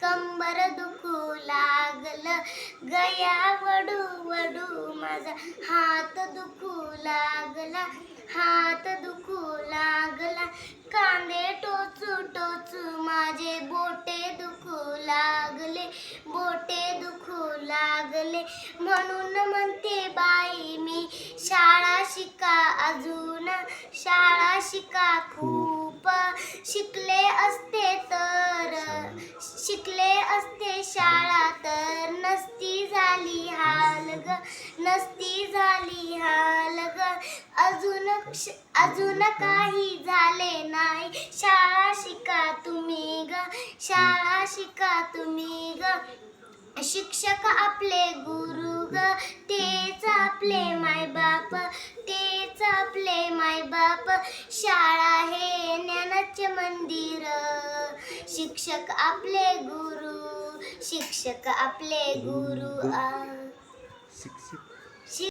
कंबर दुखू लागलं, गया वडू वडू माझा हात दुखू लागला, हात दुखू लागला, कांदे टोचू टोचू माझे बोटे दुखू लागले, बोटे दुखू लागले. म्हणून म्हणते बाई मी शाळा शिका अजून, शाळा शिका खूप, शिकले असते तर, शिकले असते शाळा तर नसती झाली हाल ग, नसती झाली हाल ग. अजून काही झाले नाही, शाळा शिका तुम्ही ग, शाळा शिका तुम्ही ग. शिक्षक आपले गुरु ग, तेच आपले मायबाप, तेच आपले मायबाप. शाळा हे ज्ञानाचे मंदिर, शिक्षक आपले गुरु, शिक्षक आपले गुरु. शिक्षक